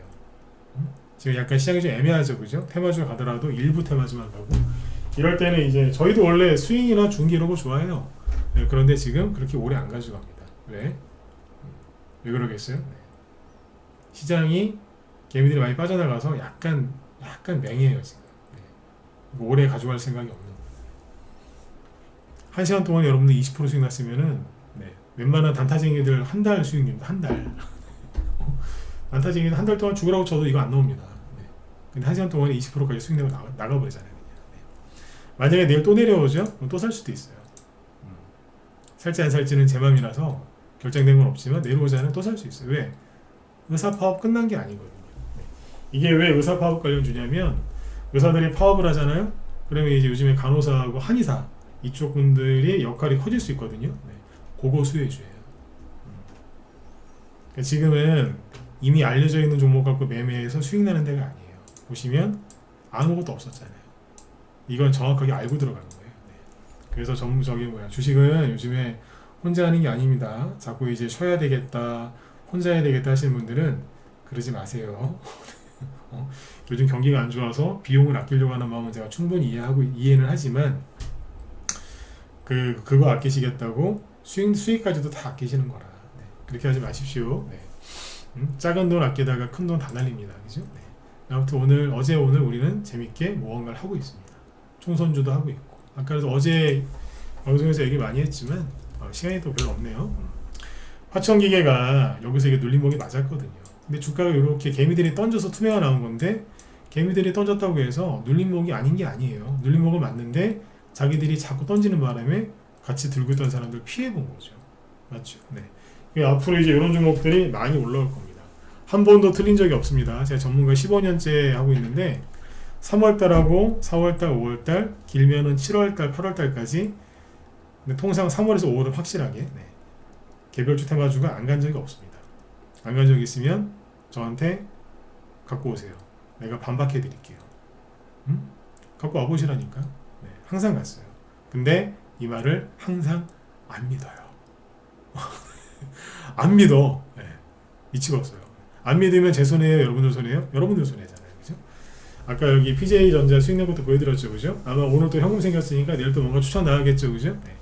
지금 약간 시장이 좀 애매하죠, 그죠? 테마주가 가더라도 일부 테마주만 가고 이럴 때는 이제 저희도 원래 스윙이나 중기 이런 거 좋아해요. 네, 그런데 지금 그렇게 오래 안 가져갑니다. 왜 그러겠어요? 네. 시장이 개미들이 많이 빠져나가서 약간 맹해요 지금. 네. 오래 가져갈 생각이 없는 거예요. 1시간 동안 여러분들 20% 수익 났으면은 네, 웬만한 단타쟁이들 한 달 수익입니다. 한 달. 단타쟁이들 한 달 동안 죽으라고 쳐도 이거 안 나옵니다. 네. 근데 1시간 동안에 20%까지 수익 내고 나가버리잖아요. 만약에 내일 또 내려오죠? 그럼 또 살 수도 있어요. 살지 안 살지는 제 맘이라서 결정된 건 없지만 내려오자는 또 살 수 있어요. 왜? 의사파업 끝난 게 아니거든요. 네. 이게 왜 의사파업 관련주냐면 의사들이 파업을 하잖아요. 그러면 이제 요즘에 간호사하고 한의사 이쪽 분들이 역할이 커질 수 있거든요. 네. 그거 수혜주예요. 그러니까 지금은 이미 알려져 있는 종목 갖고 매매해서 수익 나는 데가 아니에요. 보시면 아무것도 없었잖아요. 이건 정확하게 알고 들어가는 거예요. 네. 그래서 주식은 요즘에 혼자 하는 게 아닙니다. 자꾸 이제 쉬어야 되겠다, 혼자 해야 되겠다 하시는 분들은 그러지 마세요. 요즘 경기가 안 좋아서 비용을 아끼려고 하는 마음은 제가 충분히 이해는 하지만 그거 아끼시겠다고 수익까지도 다 아끼시는 거라. 네. 그렇게 하지 마십시오. 네. 작은 돈 아끼다가 큰 돈 다 날립니다. 그죠? 네. 아무튼 어제 오늘 우리는 재밌게 무언가를 하고 있습니다. 총선주도 하고 있고 아까 어제 방송에서 얘기 많이 했지만 시간이 또 별로 없네요. 화천기계가 여기서 이게 눌림목이 맞았거든요. 근데 주가가 이렇게 개미들이 던져서 투매가 나온 건데 개미들이 던졌다고 해서 눌림목이 아닌 게 아니에요. 눌림목은 맞는데 자기들이 자꾸 던지는 바람에 같이 들고 있던 사람들 피해 본 거죠. 맞죠? 네. 앞으로 이제 이런 종목들이 많이 올라올 겁니다. 한 번도 틀린 적이 없습니다. 제가 전문가 15년째 하고 있는데 3월달하고 4월달, 5월달, 길면은 7월달, 8월달까지. 근데 통상 3월에서 5월은 확실하게 개별주 테마주가 안 간 적이 없습니다. 안 간 적이 있으면 저한테 갖고 오세요. 내가 반박해 드릴게요. 갖고 와보시라니까. 네, 항상 갔어요. 근데 이 말을 항상 안 믿어요. 안 믿어. 네, 미치겠어요. 안 믿으면 제 손해예요? 여러분들 손해예요? 여러분들 손해잖아요. 아까 여기 PJ전자 수익 낸 것도 보여드렸죠, 그죠? 아마 오늘 또 현금 생겼으니까 내일 또 뭔가 추천 나가겠죠, 그죠? 네.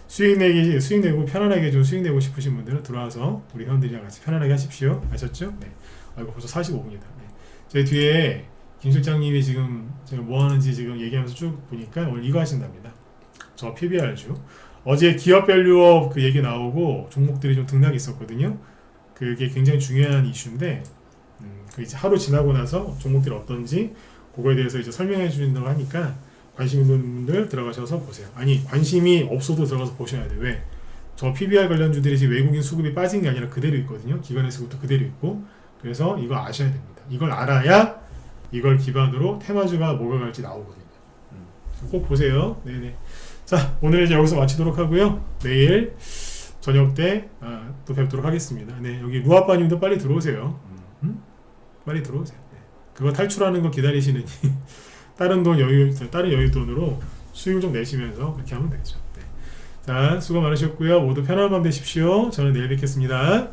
수익 내고 편안하게 좀 수익 내고 싶으신 분들은 들어와서 우리 회원들이랑 같이 편안하게 하십시오. 아셨죠? 네. 아이고 벌써 45분이다. 네. 저희 뒤에 김 실장님이 지금 제가 뭐 하는지 지금 얘기하면서 쭉 보니까 오늘 이거 하신답니다. 저 PBR주. 어제 기업 밸류업 그 얘기 나오고 종목들이 좀 등락이 있었거든요. 그게 굉장히 중요한 이슈인데. 이제 하루 지나고 나서 종목들이 어떤지 그거에 대해서 이제 설명해 주신다고 하니까 관심 있는 분들 들어가셔서 보세요. 아니 관심이 없어도 들어가서 보셔야 돼요. 왜? 저 PBR 관련주들이 지금 외국인 수급이 빠진 게 아니라 그대로 있거든요. 기관의 수급도 그대로 있고 그래서 이거 아셔야 됩니다. 이걸 알아야 이걸 기반으로 테마주가 뭐가 갈지 나오거든요. 꼭 보세요. 네네. 자 오늘 이제 여기서 마치도록 하고요. 내일 저녁 때 또 뵙도록 하겠습니다. 네 여기 루아빠님도 빨리 들어오세요. 빨리 들어오세요. 네. 그거 탈출하는 거 기다리시느니 다른 여유 돈으로 수익을 좀 내시면서 그렇게 하면 되죠. 네. 자, 수고 많으셨고요. 모두 편안한 밤 되십시오. 저는 내일 뵙겠습니다.